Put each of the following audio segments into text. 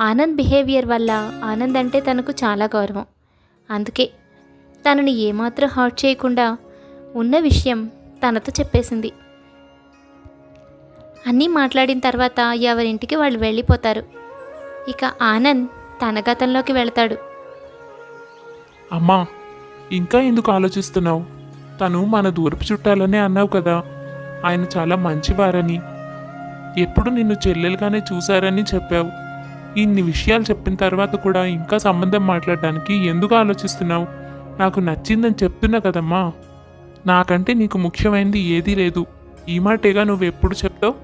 Anand behaviour వల్ల ఆనంద్ అంటే తనకు చాలా గౌరవం. అందుకే తనని ఏమాత్రం హర్ట్ చేయకుండా ఉన్న విషయం తనతో చెప్పేసింది. అన్నీ మాట్లాడిన తర్వాత ఎవరింటికి వాళ్ళు వెళ్ళిపోతారు. ఇక ఆనంద్ తన గతంలోకి వెళతాడు. అమ్మా, ఇంకా ఎందుకు ఆలోచిస్తున్నావు? తను మన దూరపు చుట్టాలనే అన్నావు కదా. ఆయన చాలా మంచివారని, ఎప్పుడు నిన్ను చెల్లెలుగానే చూశారని చెప్పావు. ఇన్ని విషయాలు చెప్పిన తర్వాత కూడా ఇంకా సంబంధం మాట్లాడడానికి ఎందుకు ఆలోచిస్తున్నావు? నాకు నచ్చిందని చెప్తున్నా కదమ్మా. నాకంటే నీకు ముఖ్యమైనది ఏదీ లేదు. ఈ మాటేగా నువ్వు ఎప్పుడు చెప్తావు?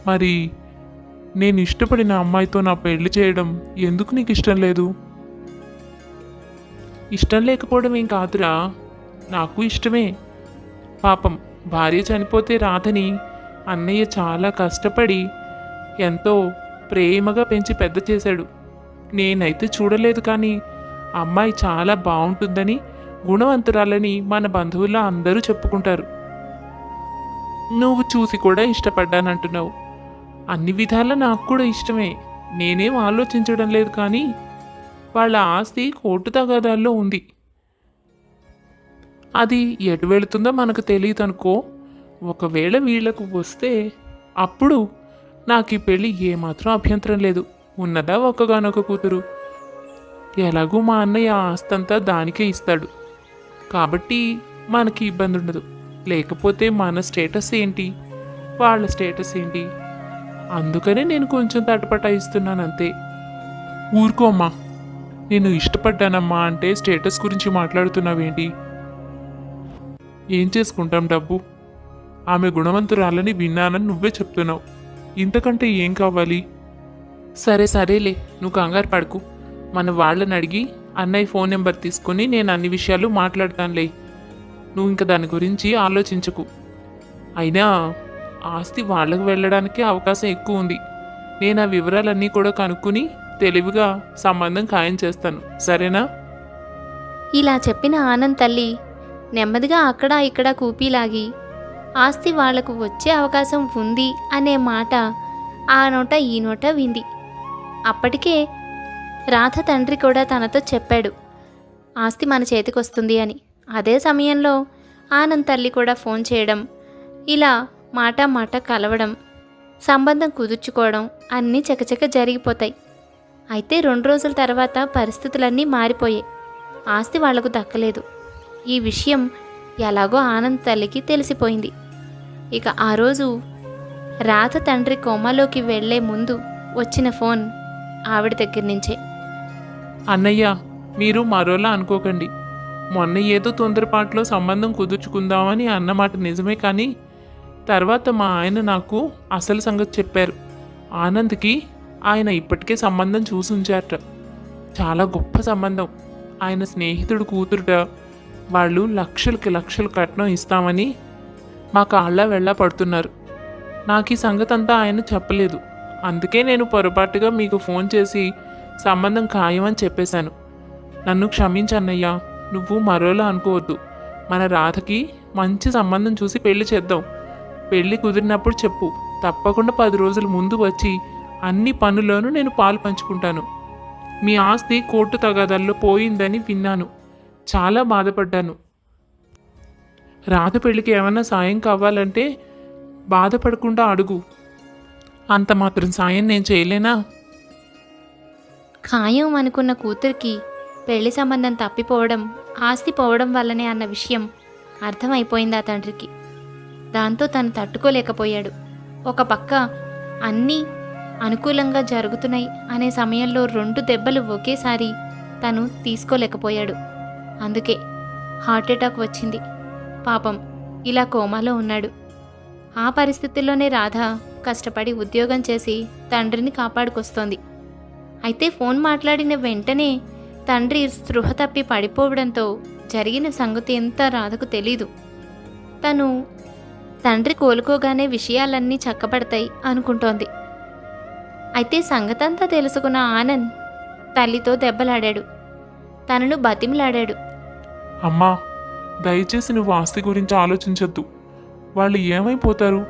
మరి నేను ఇష్టపడిన అమ్మాయితో నా పెళ్లి చేయడం ఎందుకు నీకు ఇష్టం లేదు? ఇష్టం లేకపోవడం ఏం కాదురా, నాకు ఇష్టమే. పాపం భార్య చనిపోతే రాధని అన్నయ్య చాలా కష్టపడి ఎంతో ప్రేమగా పెంచి పెద్ద చేశాడు. నేనైతే చూడలేదు, కానీ అమ్మాయి చాలా బాగుంటుందని, గుణవంతురాలని మన బంధువుల్లో అందరూ చెప్పుకుంటారు. నువ్వు చూసి కూడా ఇష్టపడ్డానంటున్నావు. అన్ని విధాలా నాకు కూడా ఇష్టమే. నేనేం ఆలోచించడం లేదు, కానీ వాళ్ళ ఆస్తి కోర్టు తగాదాల్లో ఉంది. అది ఎటు వెళుతుందో మనకు తెలియదు అనుకో. ఒకవేళ వీళ్లకు వస్తే అప్పుడు నాకు ఈ పెళ్ళి ఏమాత్రం అభ్యంతరం లేదు. ఉన్నదా ఒక్కగానొక కూతురు. ఎలాగూ మా అన్నయ్య ఆస్తంతా దానికే ఇస్తాడు కాబట్టి మనకి ఇబ్బంది ఉండదు. లేకపోతే మన స్టేటస్ ఏంటి, వాళ్ళ స్టేటస్ ఏంటి? అందుకనే నేను కొంచెం తటపటాయిస్తున్నాను అంతే. ఊరుకోమ్మా, నేను ఇష్టపడ్డానమ్మా అంటే స్టేటస్ గురించి మాట్లాడుతున్నావేంటి? ఏం చేసుకుంటాం డబ్బు? ఆమె గుణవంతురాలని విన్నానని నువ్వే చెప్తున్నావు. ఇంతకంటే ఏం కావాలి? సరే సరేలే, నువ్వు కంగారు పడకు. మన వాళ్ళని అడిగి అన్నయ్య ఫోన్ నెంబర్ తీసుకొని నేను అన్ని విషయాలు మాట్లాడతానులే. నువ్వు ఇంకా దాని గురించి ఆలోచించకు. అయినా ఆస్తి వాళ్ళకు వెళ్ళడానికి అవకాశం ఎక్కువ ఉంది. నేను ఆ వివరాలన్నీ కూడా కనుక్కుని తెలివిగా సంబంధం ఖాయం చేస్తాను, సరేనా? ఇలా చెప్పిన ఆనంద్ తల్లి నెమ్మదిగా అక్కడ ఇక్కడ కూపీలాగి ఆస్తి వాళ్లకు వచ్చే అవకాశం ఉంది అనే మాట ఆ నోట ఈ నోట వింది. అప్పటికే రాధ తండ్రి కూడా తనతో చెప్పాడు ఆస్తి మన చేతికొస్తుంది అని. అదే సమయంలో ఆనంద్ తల్లి కూడా ఫోన్ చేయడం, ఇలా మాట కలవడం, సంబంధం కుదుర్చుకోవడం అన్నీ చకచక జరిగిపోతాయి. అయితే 2 రోజుల తర్వాత పరిస్థితులన్నీ మారిపోయాయి. ఆస్తి వాళ్లకు దక్కలేదు. ఈ విషయం ఎలాగో ఆనంద్ తల్లికి తెలిసిపోయింది. ఇక ఆ రోజు రాధ తండ్రి కోమాలోకి వెళ్లే ముందు వచ్చిన ఫోన్ ఆవిడ దగ్గర నుంచే. అన్నయ్య, మీరు మరోలా అనుకోకండి. మొన్న ఏదో తొందరపాటులో సంబంధం కుదుర్చుకుందామని అన్నమాట నిజమే, కానీ తర్వాత మా ఆయన నాకు అసలు సంగతి చెప్పారు. ఆనంద్కి ఆయన ఇప్పటికే సంబంధం చూసి ఉంచారట. చాలా గొప్ప సంబంధం. ఆయన స్నేహితుడు కూతురుట. వాళ్ళు లక్షలకి లక్షలు కట్నం ఇస్తామని మా కాళ్ళ వెళ్ళ పడుతున్నారు. నాకు ఈ సంగతి అంతా ఆయన చెప్పలేదు. అందుకే నేను పొరపాటుగా మీకు ఫోన్ చేసి సంబంధం ఖాయమని చెప్పేశాను. నన్ను క్షమించన్నయ్యా. నువ్వు మరోలా అనుకోవద్దు. మన రాధకి మంచి సంబంధం చూసి పెళ్లి చేద్దాం. పెళ్లి కుదిరినప్పుడు చెప్పు. తప్పకుండా 10 రోజుల ముందు వచ్చి అన్ని పనుల్లోనూ నేను పాలు పంచుకుంటాను. మీ ఆస్తి కోర్టు తగాదాల్లో పోయిందని విన్నాను. చాలా బాధపడ్డాను. రాధ పెళ్లికి ఏమన్నా సాయం కావాలంటే బాధపడకుండా అడుగు. అంత మాత్రం సాయం నేను చేయలేనా? ఖాయం అనుకున్న కూతురికి పెళ్లి సంబంధం తప్పిపోవడం ఆస్తి పోవడం వల్లనే అన్న విషయం అర్థమైపోయింది ఆ తండ్రికి. దాంతో తను తట్టుకోలేకపోయాడు. ఒక పక్క అన్నీ అనుకూలంగా జరుగుతున్నాయి అనే సమయంలో 2 దెబ్బలు ఒకేసారి తను తీసుకోలేకపోయాడు. అందుకే హార్ట్అటాక్ వచ్చింది. పాపం ఇలా కోమాలో ఉన్నాడు. ఆ పరిస్థితుల్లోనే రాధ కష్టపడి ఉద్యోగం చేసి తండ్రిని కాపాడుకొస్తోంది. అయితే ఫోన్ మాట్లాడిన వెంటనే తండ్రి స్పృహ తప్పి పడిపోవడంతో జరిగిన సంగతి ఎంత రాధకు తెలీదు. తను తండ్రి కోలుకోగానే విషయాలన్నీ చక్కబడతాయి అనుకుంటోంది. అయితే సంగతంతా తెలుసుకున్న ఆనంద్ తల్లితో దెబ్బలాడాడు. తనను బతిమలాడాడు. అమ్మా, దయచేసి నువ్వు ఆస్తి గురించి ఆలోచించొద్దు. వాళ్ళు ఏమైపోతారు?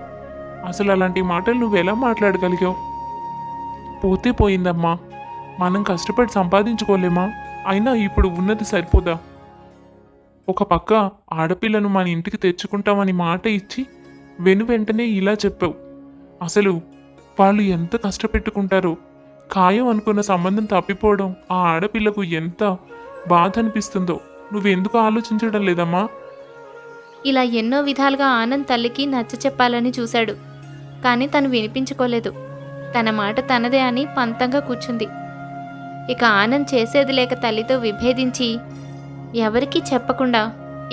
అసలు అలాంటి మాటలు నువ్వెలా మాట్లాడగలిగావు? పోతే పోయిందమ్మా. మనం కష్టపడి సంపాదించుకోలేమా? అయినా ఇప్పుడు ఉన్నది సరిపోదా? ఒక పక్క ఆడపిల్లను మన ఇంటికి తెచ్చుకుంటామని మాట ఇచ్చి వెంటనే ఇలా చెప్పావు. అసలు వాళ్ళు ఎంత కష్టపెట్టుకుంటారో. ఖాయం అనుకున్న సంబంధం తప్పిపోవడం ఆ ఆడపిల్లకు ఎంత బాధ అనిపిస్తుందో నువ్వెందుకు ఆలోచించడం లేదమ్మా? ఇలా ఎన్నో విధాలుగా ఆనంద్ తల్లికి నచ్చ చెప్పాలని చూశాడు. కానీ తను వినిపించుకోలేదు. తన మాట తనదే అని పంతంగా కూర్చుంది. ఇక ఆనంద్ చేసేది లేక తల్లితో విభేదించి ఎవరికీ చెప్పకుండా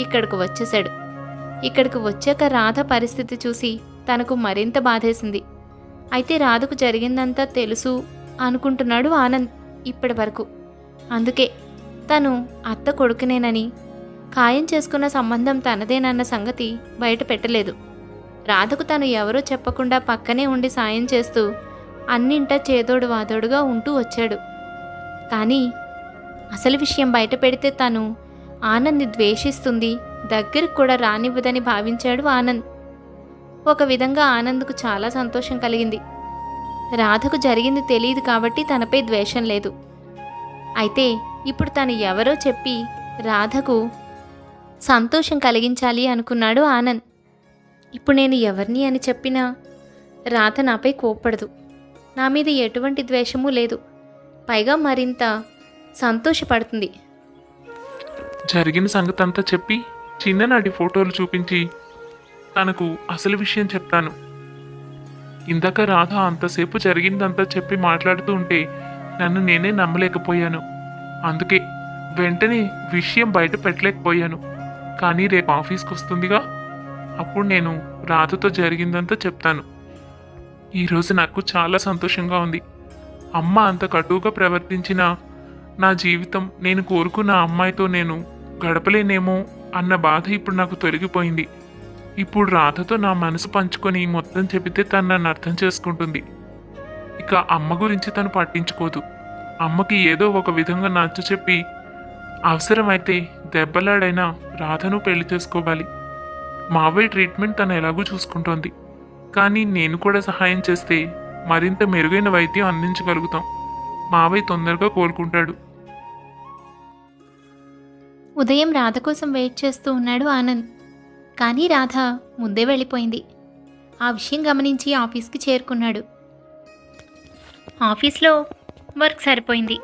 ఇక్కడికి వచ్చేశాడు. ఇక్కడికి వచ్చాక రాధ పరిస్థితి చూసి తనకు మరింత బాధేసింది. అయితే రాధకు జరిగిందంతా తెలుసు అనుకుంటున్నాడు ఆనంద్ ఇప్పటి వరకు. అందుకే తను అత్త కొడుకునేనని, ఖాయం చేసుకున్న సంబంధం తనదేనన్న సంగతి బయట పెట్టలేదు. రాధకు తను ఎవరో చెప్పకుండా పక్కనే ఉండి సాయం చేస్తూ అన్నింటా చేదోడు వాదోడుగా ఉంటూ వచ్చాడు. కానీ అసలు విషయం బయట పెడితే తను ఆనంద్ని ద్వేషిస్తుంది, దగ్గరికి కూడా రానివ్వదని భావించాడు ఆనంద్. ఒక విధంగా ఆనంద్కు చాలా సంతోషం కలిగింది. రాధకు జరిగింది తెలియదు కాబట్టి తనపై ద్వేషం లేదు. అయితే ఇప్పుడు తను ఎవరో చెప్పి రాధకు సంతోషం కలిగించాలి అనుకున్నాడు ఆనంద్. ఇప్పుడు నేను ఎవరిని అని చెప్పినా రాధ నాపై కోప్పడదు. నా మీద ఎటువంటి ద్వేషమూ లేదు. పైగా మరింత సంతోషపడుతుంది. జరిగిన సంగతంతా చెప్పి చిన్ననాటి ఫోటోలు చూపించి తనకు అసలు విషయం చెప్తాను. ఇందాక రాధ అంతసేపు జరిగిందంతా చెప్పి మాట్లాడుతూ ఉంటే నన్ను నేనే నమ్మలేకపోయాను. అందుకే వెంటనే విషయం బయట పెట్టలేకపోయాను. కానీ రేపు ఆఫీస్కి వస్తుందిగా, అప్పుడు నేను రాధతో జరిగిందంతా చెప్తాను. ఈరోజు నాకు చాలా సంతోషంగా ఉంది. అమ్మ అంత కటువుగా ప్రవర్తించిన నా జీవితం నేను కోరుకున్న అమ్మాయితో నేను గడపలేనేమో అన్న బాధ ఇప్పుడు నాకు తొలగిపోయింది. ఇప్పుడు రాధతో నా మనసు పంచుకొని మొత్తం చెబితే తను నన్ను అర్థం చేసుకుంటుంది. ఇక అమ్మ గురించి తను పట్టించుకోదు. అమ్మకి ఏదో ఒక విధంగా నచ్చ చెప్పి అవసరమైతే దెబ్బలాడైనా రాధను పెళ్లి చేసుకోవాలి. మావయ్య ట్రీట్మెంట్ తను ఎలాగూ చూసుకుంటోంది. కానీ నేను కూడా సహాయం చేస్తే మరింత మెరుగైన వైద్యం అందించగలుగుతాం. మావయ్య తొందరగా కోలుకుంటాడు. ఉదయం రాధ కోసం వెయిట్ చేస్తూ ఉన్నాడు ఆనంద్. కానీ రాధ ముందే వెళ్ళిపోయింది. ఆ విషయం గమనించి ఆఫీస్కి చేరుకున్నాడు. ఆఫీస్లో వర్క్ సరిపోయింది.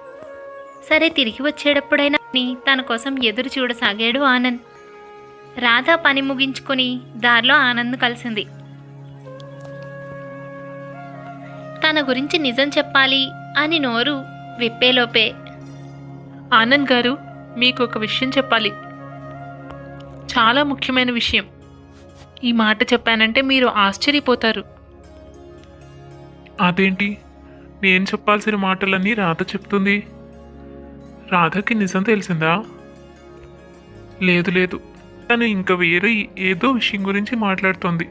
సరే తిరిగి వచ్చేటప్పుడైనా తన కోసం ఎదురు చూడసాగాడు ఆనంద్. రాధ పని ముగించుకొని దారిలో ఆనంద్ కలిసింది. తన గురించి నిజం చెప్పాలి అని నోరు విప్పేలోపే, ఆనంద్ గారు, మీకు ఒక విషయం చెప్పాలి. చాలా ముఖ్యమైన విషయం. ఈ మాట చెప్పానంటే మీరు ఆశ్చర్యపోతారు. అదేంటి? నేను చెప్పాల్సిన మాటలన్నీ రాధ చెప్తుంది. రాధకి నిజం తెలిసిందా? లేదు లేదు, తను ఇంకా వేరే ఏదో విషయం గురించి మాట్లాడుతోంది.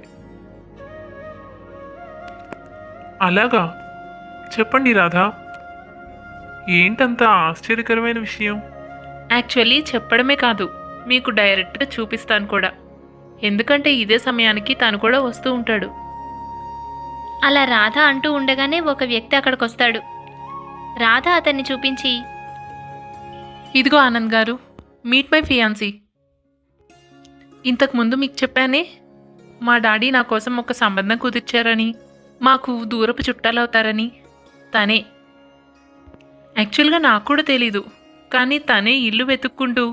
అలాగా? చెప్పండి రాధా, ఏంటంత ఆశ్చర్యకరమైన విషయం? యాక్చువల్లీ చెప్పడమే కాదు, మీకు డైరెక్ట్గా చూపిస్తాను కూడా. ఎందుకంటే ఇదే సమయానికి తను కూడా వస్తూ ఉంటాడు. అలా రాధ అంటూ ఉండగానే ఒక వ్యక్తి అక్కడికి వస్తాడు. రాధ అతన్ని చూపించి, ఇదిగో ఆనంద్ గారు, మీట్ మై ఫియాన్సీ. ఇంతకుముందు మీకు చెప్పానే, మా డాడీ నా కోసం ఒక సంబంధం కుదిర్చారని, మాకు దూరపు చుట్టాలవుతారని. తనే. యాక్చువల్గా నాకు కూడా తెలీదు, కానీ తనే ఇల్లు వెతుక్కుంటూ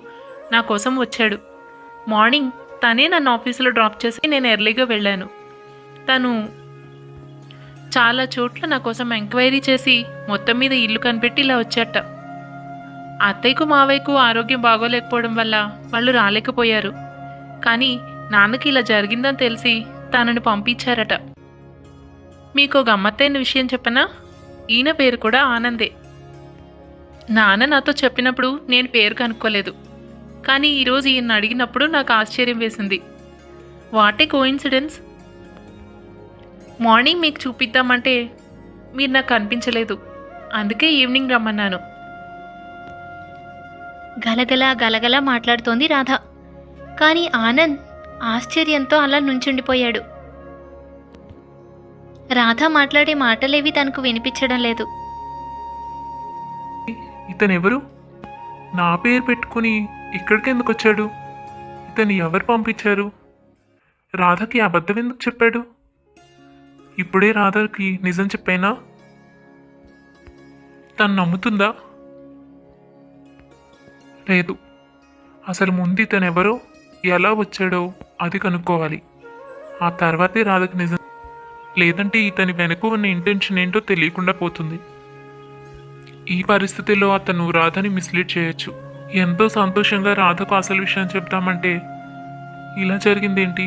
నా కోసం వచ్చాడు. మార్నింగ్ తనే నన్ను ఆఫీసులో డ్రాప్ చేసి నేను ఎర్లీగా వెళ్ళాను. తను చాలా చోట్ల నా కోసం ఎంక్వైరీ చేసి మొత్తం మీద ఇల్లు కనిపెట్టి ఇలా వచ్చాట. అత్తయ్యకు మావయ్యకు ఆరోగ్యం బాగోలేకపోవడం వల్ల వాళ్ళు రాలేకపోయారు. కానీ నాన్నకి ఇలా జరిగిందని తెలిసి తనని పంపించారట. మీకు ఒక గమ్మత్తైన విషయం చెప్పనా? ఈయన పేరు కూడా ఆనందే. నాన్న నాతో చెప్పినప్పుడు నేను పేరు కనుక్కోలేదు. కానీ ఈరోజు ఈయన అడిగినప్పుడు నాకు ఆశ్చర్యం వేసింది. What a coincidence. మార్నింగ్ మీకు చూపిద్దామంటే మీరు నాకు కనిపించలేదు. అందుకే ఈవినింగ్ రమ్మన్నాను. గలగల గలగల మాట్లాడుతోంది రాధ. కానీ ఆనంద్ ఆశ్చర్యంతో అలా నుంచుండిపోయాడు. రాధ మాట్లాడే మాటలేవి తనకు వినిపించడం లేదు. ఇతనెవరు? నా పేరు పెట్టుకుని ఇక్కడికి ఎందుకు వచ్చాడు? ఇతను ఎవరు పంపించారు? రాధకి అబద్ధం ఎందుకు చెప్పాడు? ఇప్పుడే రాధకి నిజం చెప్పానా? తను నమ్ముతుందా? లేదు. అసలు ముందు ఇతనెవరో ఎలా వచ్చాడో అది కనుక్కోవాలి. ఆ తర్వాతే రాధకి నిజం. లేదంటే ఇతని వెనుక ఉన్న ఇంటెన్షన్ ఏంటో తెలియకుండా పోతుంది. ఈ పరిస్థితిలో అతను రాధని మిస్లీడ్ చేయొచ్చు. ఎంతో సంతోషంగా రాధకు అసలు విషయం చెప్తామంటే ఇలా జరిగిందేంటి?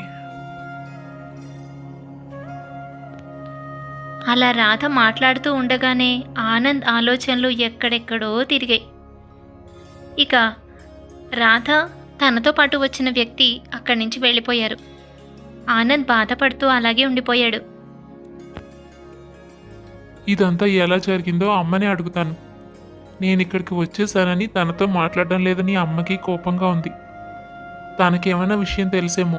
అలా రాధ మాట్లాడుతూ ఉండగానే ఆనంద్ ఆలోచనలు ఎక్కడెక్కడో తిరిగాయి. ఇక రాధ తనతో పాటు వచ్చిన వ్యక్తి అక్కడి నుంచి వెళ్ళిపోయారు. ఆనంద్ బాధపడుతూ అలాగే ఉండిపోయాడు. ఇదంతా ఎలా జరిగిందో అమ్మనే అడుగుతాను. నేను ఇక్కడికి వచ్చేసానని తనతో మాట్లాడడం లేదని అమ్మకి కోపంగా ఉంది. తనకేమైనా విషయం తెలిసేమో.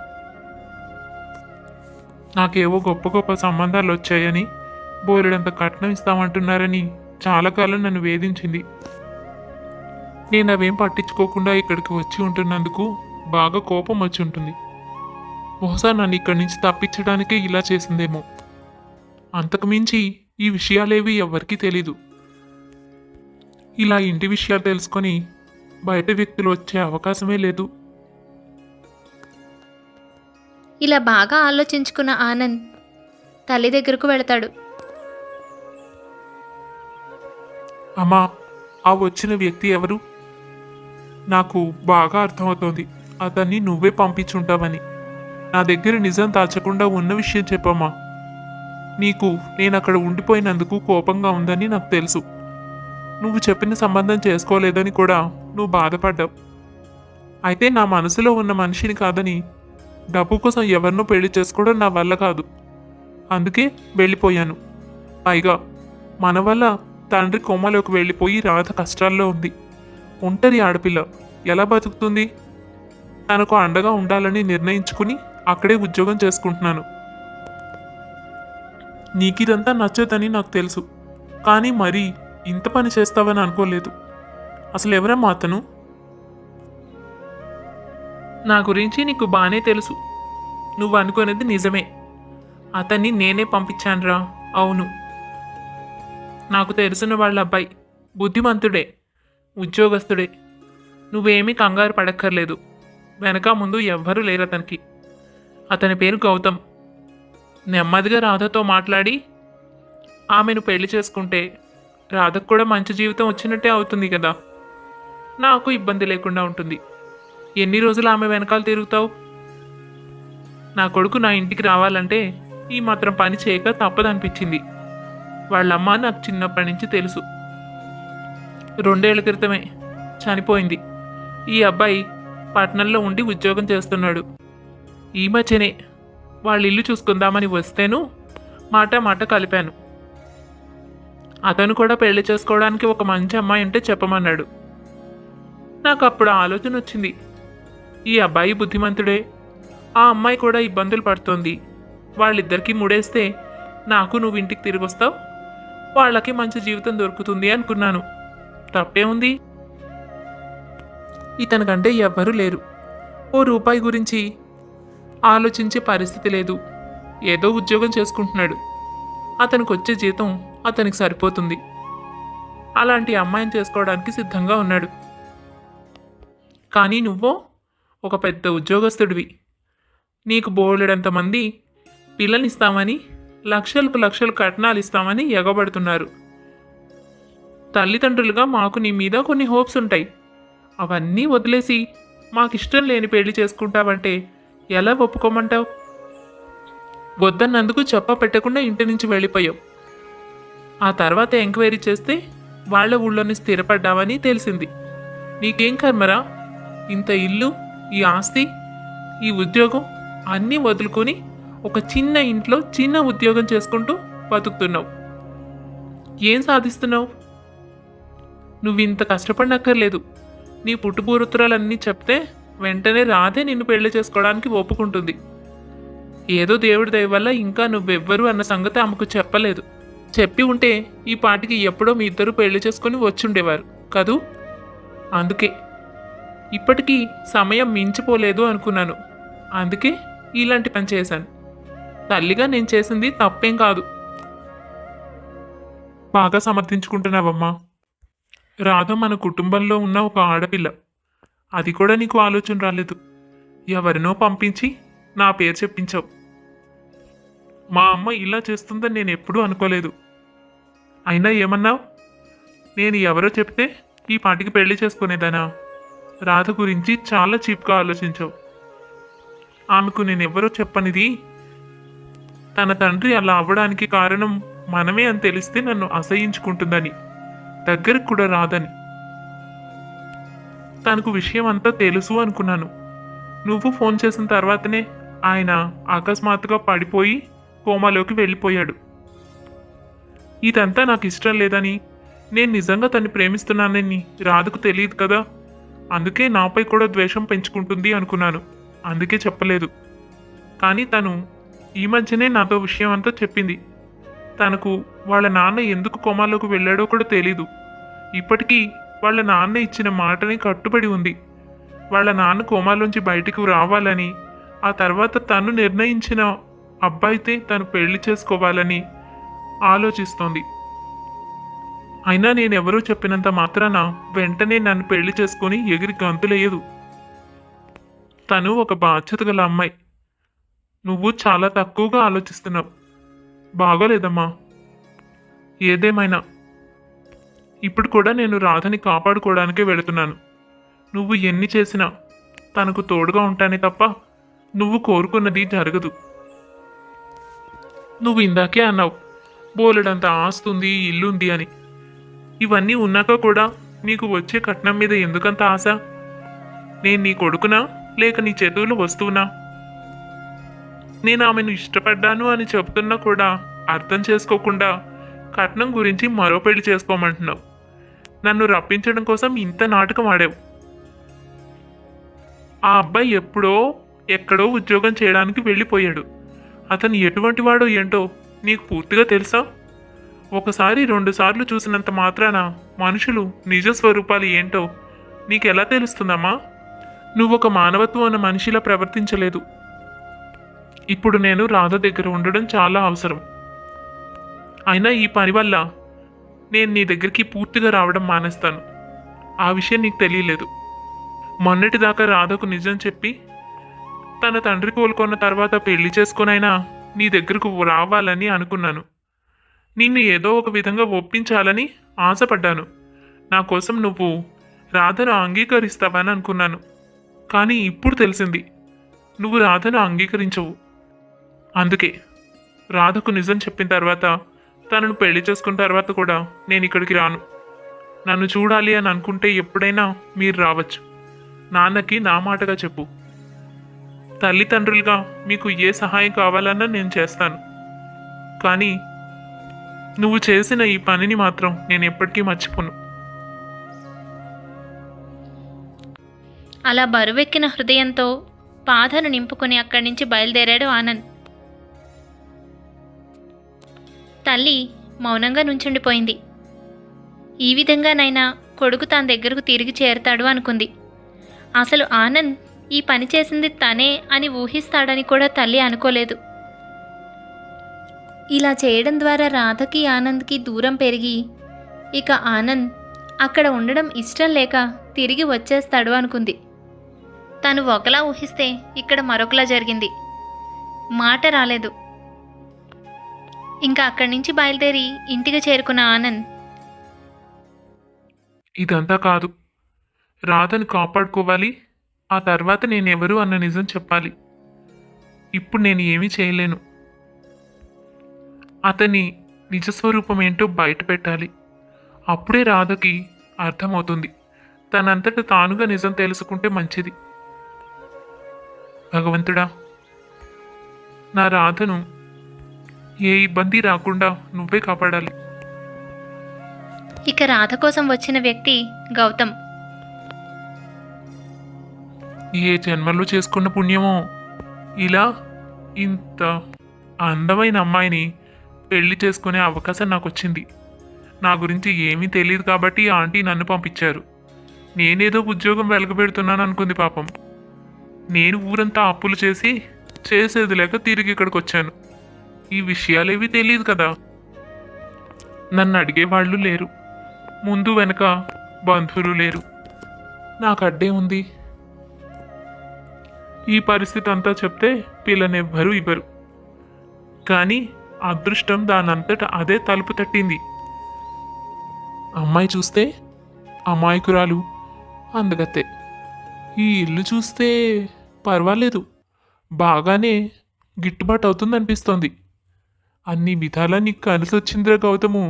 నాకేవో గొప్ప గొప్ప సంబంధాలు వచ్చాయని, బోలెడంత కట్నం ఇస్తామంటున్నారని చాలా కాలం నన్ను వేధించింది. నేను అవేం పట్టించుకోకుండా ఇక్కడికి వచ్చి ఉంటున్నందుకు బాగా కోపం వచ్చి ఉంటుంది. బహుశా నన్ను ఇక్కడి నుంచి తప్పించడానికే ఇలా చేసిందేమో. అంతకు మించి ఈ విషయాలేవి ఎవ్వరికీ తెలీదు. ఇలా ఇంటి విషయాలు తెలుసుకొని బయట వ్యక్తులు వచ్చే అవకాశమే లేదు. ఇలా బాగా ఆలోచించుకున్న ఆనంద్ తల్లి దగ్గరకు వెళతాడు. అమ్మా, ఆ వచ్చిన వ్యక్తి ఎవరు? నాకు బాగా అర్థమవుతోంది అతన్ని నువ్వే పంపించుంటావని. నా దగ్గర నిజం దాచకుండా ఉన్న విషయం చెప్పమ్మా. నీకు నేను అక్కడ ఉండిపోయినందుకు కోపంగా ఉందని నాకు తెలుసు. నువ్వు చెప్పిన సంబంధం చేసుకోలేదని కూడా నువ్వు బాధపడ్డావు. అయితే నా మనసులో ఉన్న మనిషిని కాదని, డబ్బు కోసం ఎవరినో పెళ్లి చేసుకోవడం నా వల్ల కాదు. అందుకే వెళ్ళిపోయాను. పైగా మన వల్ల తండ్రి కొమ్మలోకి వెళ్ళిపోయి రాధ కష్టాల్లో ఉంది. ఒంటరి ఆడపిల్ల ఎలా బతుకుతుంది? తనకు అండగా ఉండాలని నిర్ణయించుకుని అక్కడే ఉద్యోగం చేసుకుంటున్నాను. నీకిదంతా నచ్చదని నాకు తెలుసు, కానీ మరీ ఇంత పని చేస్తావని అనుకోలేదు. అసలు ఎవరమ్మా అతను? నా గురించి నీకు బాగానే తెలుసు. నువ్వు అనుకునేది నిజమే. అతన్ని నేనే పంపించానురా. అవును, నాకు తెలిసిన వాళ్ళ అబ్బాయి. బుద్ధిమంతుడే, ఉద్యోగస్తుడే. నువ్వేమీ కంగారు పడక్కర్లేదు. వెనక ముందు ఎవ్వరూ లేరు అతనికి. అతని పేరు గౌతమ్. నెమ్మదిగా రాధతో మాట్లాడి ఆమెను పెళ్లి చేసుకుంటే రాధకు కూడా మంచి జీవితం వచ్చినట్టే అవుతుంది కదా. నాకు ఇబ్బంది లేకుండా ఉంటుంది. ఎన్ని రోజులు ఆమె వెనకాల తిరుగుతావు? నా కొడుకు నా ఇంటికి రావాలంటే ఈ మాత్రం పని చేయక తప్పదనిపించింది. వాళ్ళమ్మ నాకు చిన్నప్పటి నుంచి తెలుసు. 2 ఏళ్ల క్రితమే చనిపోయింది. ఈ అబ్బాయి పట్నంలో ఉండి ఉద్యోగం చేస్తున్నాడు. ఈ మధ్యనే వాళ్ళ ఇల్లు చూసుకుందామని వస్తేను మాట కలిపాను. అతను కూడా పెళ్లి చేసుకోవడానికి ఒక మంచి అమ్మాయి ఉంటే చెప్పమన్నాడు. నాకు అప్పుడు ఆలోచన వచ్చింది, ఈ అబ్బాయి బుద్ధిమంతుడే, ఆ అమ్మాయి కూడా ఇబ్బందులు పడుతోంది. వాళ్ళిద్దరికీ ముడేస్తే నాకు నువ్వు ఇంటికి తిరిగి వస్తావు, వాళ్ళకి మంచి జీవితం దొరుకుతుంది అనుకున్నాను. తప్పే ఉంది? ఇతనికంటే ఎవ్వరూ లేరు. ఓ రూపాయి గురించి ఆలోచించే పరిస్థితి లేదు. ఏదో ఉద్యోగం చేసుకుంటున్నాడు. అతనికి వచ్చే జీతం అతనికి సరిపోతుంది. అలాంటి అమ్మాయిని చేసుకోవడానికి సిద్ధంగా ఉన్నాడు. కానీ నువ్వో ఒక పెద్ద ఉద్యోగస్తుడివి. నీకు బోలెడంతమంది పిల్లనిస్తామని, లక్షలకు లక్షలు కట్నాలు ఇస్తామని ఎగబడుతున్నారు. తల్లిదండ్రులుగా మాకు నీ మీద కొన్ని హోప్స్ ఉంటాయి. అవన్నీ వదిలేసి మాకిష్టం లేని పెళ్లి చేసుకుంటావంటే ఎలా ఒప్పుకోమంటావు? వద్దన్నందుకు చెప్ప పెట్టకుండా ఇంటి నుంచి వెళ్ళిపోయావు. ఆ తర్వాత ఎంక్వైరీ చేస్తే వాళ్ళ ఊళ్ళోనే స్థిరపడ్డావని తెలిసింది. నీకేం కర్మరా? ఇంత ఇల్లు, ఈ ఆస్తి, ఈ ఉద్యోగం అన్నీ వదులుకొని ఒక చిన్న ఇంట్లో చిన్న ఉద్యోగం చేసుకుంటూ బతుకుతున్నావు. ఏం సాధిస్తున్నావు? నువ్వు ఇంత కష్టపడనక్కర్లేదు. నీ పుట్టుపూర్వత్రాలన్నీ చెప్తే వెంటనే రాధే నిన్ను పెళ్లి చేసుకోవడానికి ఒప్పుకుంటుంది. ఏదో దేవుడి దయ వల్ల ఇంకా నువ్వెవ్వరు అన్న సంగతి ఆమెకు చెప్పలేదు. చెప్పి ఉంటే ఈ పాటికి ఎప్పుడో మీ ఇద్దరు పెళ్లి చేసుకుని వచ్చుండేవారు. కదూ? అందుకే ఇప్పటికీ సమయం మించిపోలేదు అనుకున్నాను. అందుకే ఇలాంటి పని చేశాను. తల్లిగా నేను చేసింది తప్పేం కాదు. బాగా సమర్థించుకుంటున్నావమ్మా. రాధ మన కుటుంబంలో ఉన్న ఒక ఆడపిల్ల. అది కూడా నీకు ఆలోచన రాలేదు. ఎవరినో పంపించి నా పేరు చెప్పించావు. మా అమ్మ ఇలా చేస్తుందని నేను ఎప్పుడూ అనుకోలేదు. అయినా ఏమన్నావు? నేను ఎవరో చెప్తే ఈ పాటికి పెళ్లి చేసుకునేదానా? రాధ గురించి చాలా చీప్గా ఆలోచించావు. ఆమెకు నేనెవరో చెప్పనిది తన తండ్రి అలా అవ్వడానికి కారణం మనమే అని తెలిస్తే నన్ను అసహించుకుంటుందని, దగ్గరకు కూడా రాదని. తనకు విషయం అంతా తెలుసు అనుకున్నాను. నువ్వు ఫోన్ చేసిన తర్వాతనే ఆయన అకస్మాత్తుగా పడిపోయి కోమాలోకి వెళ్ళిపోయాడు. ఇదంతా నాకు ఇష్టం లేదని, నేను నిజంగా తన్ని ప్రేమిస్తున్నానని రాధకు తెలియదు కదా. అందుకే నాపై కూడా ద్వేషం పెంచుకుంటుంది అనుకున్నాను. అందుకే చెప్పలేదు. కానీ తను ఈ మధ్యనే నాతో విషయం అంతా చెప్పింది. తనకు వాళ్ళ నాన్న ఎందుకు కోమాలోకి వెళ్ళాడో కూడా తెలీదు. ఇప్పటికీ వాళ్ళ నాన్న ఇచ్చిన మాటని కట్టుబడి ఉంది. వాళ్ళ నాన్న కోమాలోంచి బయటికి రావాలని, ఆ తర్వాత తను నిర్ణయించిన అబ్బాయితే తను పెళ్లి చేసుకోవాలని ఆలోచిస్తోంది. అయినా నేనెవరో చెప్పినంత మాత్రాన వెంటనే నన్ను పెళ్లి చేసుకొని ఎగిరి గంతులేయదు. తను ఒక బాధ్యత గల అమ్మాయి. నువ్వు చాలా తక్కువగా ఆలోచిస్తున్నావు. బాగోలేదమ్మా. ఏదేమైనా ఇప్పుడు కూడా నేను రాధని కాపాడుకోవడానికే వెళుతున్నాను. నువ్వు ఎన్ని చేసినా తనకు తోడుగా ఉంటానే తప్ప నువ్వు కోరుకున్నది జరగదు. నువ్వు ఇందాకే అన్నావు, బోలెడంత ఆస్తుంది, ఇల్లుంది అని. ఇవన్నీ ఉన్నాక కూడా నీకు వచ్చే కట్నం మీద ఎందుకంత ఆశ? నేను నీ కొడుకునా లేక నీ చేతుల్లో వస్తువునా? నేను ఆమెను ఇష్టపడ్డాను అని చెబుతున్నా కూడా అర్థం చేసుకోకుండా కట్నం గురించి మరో పెళ్లి చేసుకోమంటున్నావు. నన్ను రప్పించడం కోసం ఇంత నాటకం ఆడావు. ఆ అబ్బాయి ఎప్పుడో ఎక్కడో ఉద్యోగం చేయడానికి వెళ్ళిపోయాడు. అతను ఎటువంటి వాడో ఏంటో నీకు పూర్తిగా తెలుసా? ఒకసారి 2 సార్లు చూసినంత మాత్రాన మనుషులు నిజ స్వరూపాలు ఏంటో నీకెలా తెలుస్తుందమ్మా? నువ్వొక మానవత్వం అన్న మనిషిలా ప్రవర్తించలేదు. ఇప్పుడు నేను రాధ దగ్గర ఉండడం చాలా అవసరం. అయినా ఈ పని వల్ల నేను నీ దగ్గరికి పూర్తిగా రావడం మానేస్తాను. ఆ విషయం నీకు తెలియలేదు. మొన్నటిదాకా రాధకు నిజం చెప్పి తన తండ్రి కోలుకున్న తర్వాత పెళ్లి చేసుకునైనా నీ దగ్గరకు రావాలని అనుకున్నాను. నిన్ను ఏదో ఒక విధంగా ఒప్పించాలని ఆశపడ్డాను. నా కోసం నువ్వు రాధను అంగీకరిస్తావని అనుకున్నాను. కానీ ఇప్పుడు తెలిసింది నువ్వు రాధను అంగీకరించవు. అందుకే రాధకు నిజం చెప్పిన తర్వాత, తనను పెళ్లి చేసుకున్న తర్వాత కూడా నేను ఇక్కడికి రాను. నన్ను చూడాలి అని అనుకుంటే ఎప్పుడైనా మీరు రావచ్చు. నాన్నకి నా మాటగా చెప్పు. తల్లిదండ్రులుగా మీకు ఏ సహాయం కావాలన్నా నేను చేస్తాను. కానీ నువ్వు చేసిన ఈ పనిని మాత్రం నేను ఎప్పటికీ మర్చిపోను. అలా బరువెక్కిన హృదయంతో బాధను నింపుకొని అక్కడి నుంచి బయలుదేరాడు ఆనంద్. తల్లి మౌనంగా నుంచుండిపోయింది. ఈ విధంగానైనా కొడుకు తన దగ్గరకు తిరిగి చేరతాడు అనుకుంది. అసలు ఆనంద్ ఈ పని చేసింది తనే అని ఊహిస్తాడని కూడా తల్లి అనుకోలేదు. ఇలా చేయడం ద్వారా రాధకి ఆనంద్కి దూరం పెరిగి ఇక ఆనంద్ అక్కడ ఉండడం ఇష్టం లేక తిరిగి వచ్చేస్తాడు అనుకుంది. తను ఒకలా ఊహిస్తే ఇక్కడ మరొకలా జరిగింది. మాట రాలేదు. ఇంకా అక్కడి నుంచి బయలుదేరి ఇంటికి చేరుకున్న ఆనంద్, ఇదంతా కాదు. రాధను కాపాడుకోవాలి. ఆ తర్వాత నేనెవరు అన్న నిజం చెప్పాలి. ఇప్పుడు నేను ఏమీ చేయలేను. అతని నిజస్వరూపం ఏంటో బయట పెట్టాలి. అప్పుడే రాధకి అర్థమవుతుంది. తనంతట తానుగా నిజం తెలుసుకుంటే మంచిది. భగవంతుడా, నా రాధను ఏ ఇబ్బంది రాకుండా నువ్వే కాపాడాలి. ఇక రాధ కోసం వచ్చిన వ్యక్తి గౌతమ్. ఏ జన్మలో చేసుకున్న పుణ్యమో ఇలా ఇంత అందమైన అమ్మాయిని పెళ్లి చేసుకునే అవకాశం నాకు వచ్చింది. నా గురించి ఏమీ తెలియదు కాబట్టి ఆంటీ నన్ను పంపించారు. నేనేదో ఉద్యోగం వెలగబెడుతున్నాను అనుకుంది పాపం. నేను ఊరంతా అప్పులు చేసేది లేక తిరిగి ఇక్కడికి వచ్చాను. ఈ విషయాలేవి తెలియదు కదా. నన్ను అడిగేవాళ్ళు లేరు, ముందు వెనక బంధువులు లేరు. నాకు అడ్డే ఉంది. ఈ పరిస్థితి అంతా చెప్తే పిల్లనెవ్వరూ ఇవ్వరు. కానీ అదృష్టం దానంతట అదే తలుపు తట్టింది. అమ్మాయి చూస్తే అమాయకురాలు, అందగతే. ఈ ఇల్లు చూస్తే పర్వాలేదు, బాగానే గిట్టుబాటు అవుతుందనిపిస్తోంది. అన్ని విధాలా నీకు కలిసి వచ్చిందిరా గౌతము.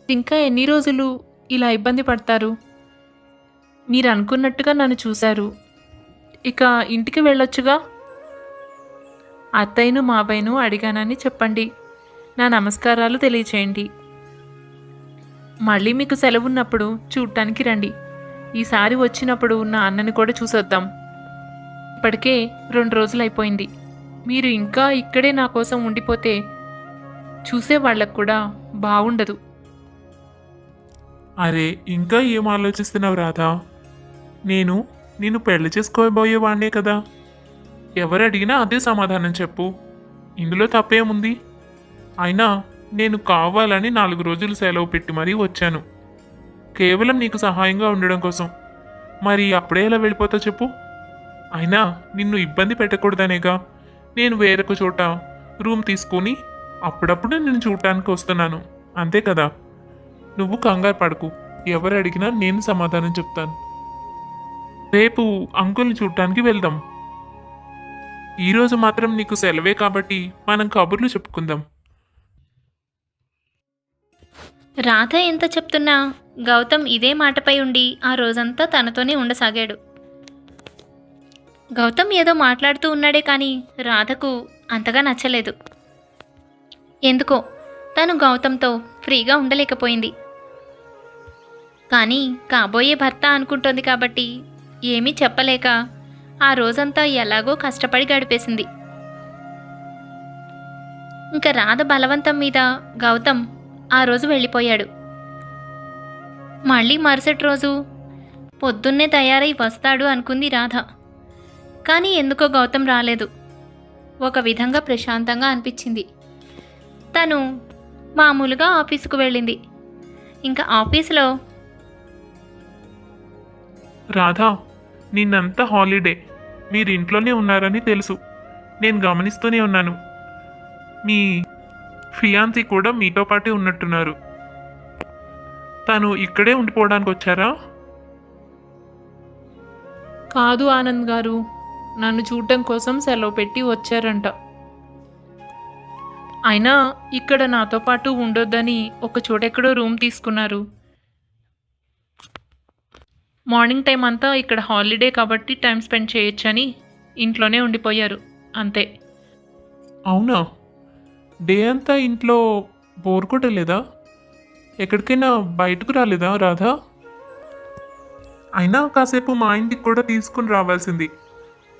ఇంకా ఎన్ని రోజులు ఇలా ఇబ్బంది పడతారు? మీరు అనుకున్నట్టుగా నన్ను చూశారు, ఇక ఇంటికి వెళ్ళొచ్చుగా. అత్తయ్యను మావయ్యను అడిగానని చెప్పండి, నా నమస్కారాలు తెలియచేయండి. మళ్ళీ మీకు సెలవు ఉన్నప్పుడు చూడటానికి రండి. ఈసారి వచ్చినప్పుడు నా అన్నని కూడా చూసొద్దాం. ఇప్పటికే 2 రోజులు అయిపోయింది. మీరు ఇంకా ఇక్కడే నా కోసం ఉండిపోతే చూసే వాళ్ళకు కూడా బాగుండదు. అరే, ఇంకా ఏం ఆలోచిస్తున్నావు రాధా? నిన్ను పెళ్లి చేసుకోబోయేవాడినే కదా. ఎవరు అడిగినా అదే సమాధానం చెప్పు. ఇందులో తప్పేముంది? అయినా నేను కావాలని 4 రోజులు సెలవు పెట్టి మరీ వచ్చాను, కేవలం నీకు సహాయంగా ఉండడం కోసం. మరి అప్పుడే ఎలా వెళ్ళిపోతా చెప్పు? అయినా నిన్ను ఇబ్బంది పెట్టకూడదనేగా నేను వేరొక చోట రూమ్ తీసుకుని అప్పుడప్పుడు నేను చూడటానికి వస్తున్నాను, అంతే కదా. నువ్వు కంగారు పడకు, ఎవరు అడిగినా నేను సమాధానం చెప్తాను. రేపు అంకుల్ని చూడటానికి వెళ్దాం. ఈరోజు మాత్రం నీకు సెలవే కాబట్టి మనం కబుర్లు చెప్పుకుందాం. రాధ ఎంత చెప్తున్నా గౌతమ్ ఇదే మాటపై ఉండి ఆ రోజంతా తనతోనే ఉండసాగాడు. గౌతమ్ ఏదో మాట్లాడుతూ ఉన్నాడే కానీ రాధకు అంతగా నచ్చలేదు. ఎందుకో తను గౌతమ్తో ఫ్రీగా ఉండలేకపోయింది. కానీ కాబోయే భర్త అనుకుంటోంది కాబట్టి ఏమీ చెప్పలేక ఆ రోజంతా ఎలాగో కష్టపడి గడిపేసింది. ఇంకా రాధ బలవంతం మీద గౌతమ్ ఆ రోజు వెళ్ళిపోయాడు. మళ్ళీ మరుసటి రోజు పొద్దున్నే తయారై వస్తాడు అనుకుంది రాధ. కానీ ఎందుకో గౌతమ్ రాలేదు. ఒక విధంగా ప్రశాంతంగా అనిపించింది. తను మామూలుగా ఆఫీసుకు వెళ్ళింది. ఇంకా ఆఫీసులో రాధా, నిన్నంతా హాలిడే, మీరు ఇంట్లోనే ఉన్నారని తెలుసు. నేను గమనిస్తూనే ఉన్నాను. మీ ఫియాన్సీ కూడా మీతో పాటే ఉన్నట్టున్నారు. తను ఇక్కడే ఉండిపోవడానికి వచ్చారా? కాదు ఆనంద్ గారు, నన్ను చూడటం కోసం సెలవు పెట్టి వచ్చారంట. అయినా ఇక్కడ నాతో పాటు ఉండొద్దని ఒక చోటెక్కడో రూమ్ తీసుకున్నారు. మార్నింగ్ టైం అంతా ఇక్కడ హాలిడే కాబట్టి టైం స్పెండ్ చేయొచ్చని ఇంట్లోనే ఉండిపోయారు, అంతే. అవునా? డే అంతా ఇంట్లో బోర్ కొట్టలేదా? ఎక్కడికైనా బయటకు రాలేదా రాధా? అయినా కాసేపు మా ఇంటికి కూడా తీసుకుని రావాల్సింది.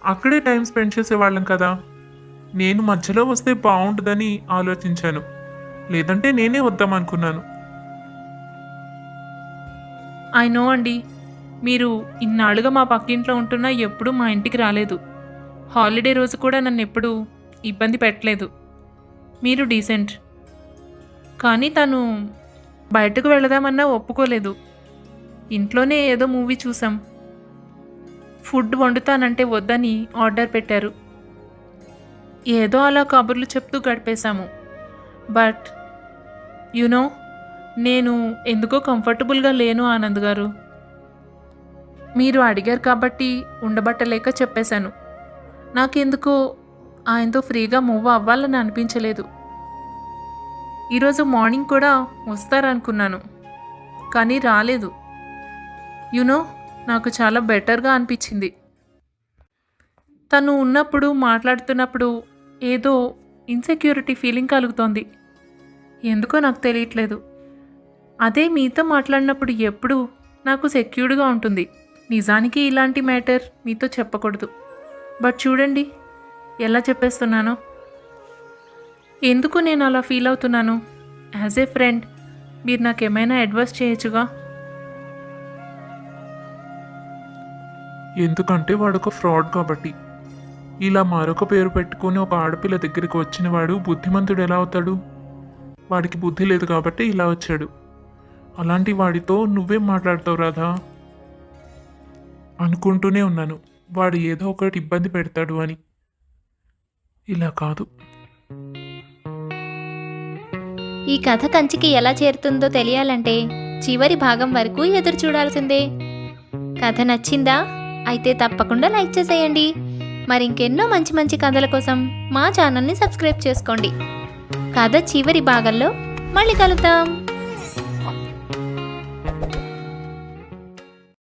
అక్కడే టైం స్పెండ్ చేసేవాళ్ళం కదా. నేను మధ్యలో వస్తే బాగుంటుందని ఆలోచించాను, లేదంటే నేనే వద్దామనుకున్నాను. ఐ నో అండి, మీరు ఇన్నాళ్ళుగా మా పక్కింట్లో ఉంటున్నా ఎప్పుడూ మా ఇంటికి రాలేదు. హాలిడే రోజు కూడా నన్ను ఎప్పుడూ ఇబ్బంది పెట్టలేదు. మీరు డీసెంట్. కానీ తను బయటకు వెళదామన్నా ఒప్పుకోలేదు. ఇంట్లోనే ఏదో మూవీ చూసాం. ఫుడ్ వండుతానంటే వద్దని ఆర్డర్ పెట్టారు. ఏదో అలా కబుర్లు చెప్తూ గడిపేశాము. బట్ యునో, నేను ఎందుకో కంఫర్టబుల్గా లేను ఆనంద్ గారు. మీరు అడిగారు కాబట్టి ఉండబట్టలేక చెప్పేశాను. నాకెందుకో ఆయనతో ఫ్రీగా మూవ్ అవ్వాలని అనిపించలేదు. ఈరోజు మార్నింగ్ కూడా వస్తారనుకున్నాను, కానీ రాలేదు. యునో, నాకు చాలా బెటర్గా అనిపించింది. తను ఉన్నప్పుడు మాట్లాడుతున్నప్పుడు ఏదో ఇన్సెక్యూరిటీ ఫీలింగ్ కలుగుతోంది. ఎందుకో నాకు తెలియట్లేదు. అదే మీతో మాట్లాడినప్పుడు ఎప్పుడూ నాకు సెక్యూర్డ్గా ఉంటుంది. నిజానికి ఇలాంటి మ్యాటర్ మీతో చెప్పకూడదు, బట్ చూడండి ఎలా చెప్పేస్తున్నానో. ఎందుకు నేను అలా ఫీల్ అవుతున్నాను? యాజ్ ఏ ఫ్రెండ్ మీరు నాకేమైనా అడ్వైస్ చేయొచ్చుగా. ఎందుకంటే వాడొక ఫ్రాడ్ కాబట్టి. ఇలా మరొక పేరు పెట్టుకుని ఒక ఆడపిల్ల దగ్గరికి వచ్చిన వాడు బుద్ధిమంతుడు ఎలా అవుతాడు? వాడికి బుద్ధి లేదు కాబట్టి ఇలా వచ్చాడు. అలాంటి వాడితో నువ్వేం మాట్లాడతావు రాధా? అనుకుంటూనే ఉన్నాను వాడు ఏదో ఒకటి ఇబ్బంది పెడతాడు అని. ఇలా కాదు. ఈ కథ కంచికి ఎలా చేరుతుందో తెలియాలంటే చివరి భాగం వరకు ఎదురు చూడాల్సిందే. కథ నచ్చిందా? అయితే తప్పకుండా లైక్ చేసేయండి. మరింకెన్నో మంచి మంచి కథల కోసం మా ఛానల్ని సబ్స్క్రైబ్ చేసుకోండి. కథ చివరి భాగంలో మళ్ళీ కలుద్దాం.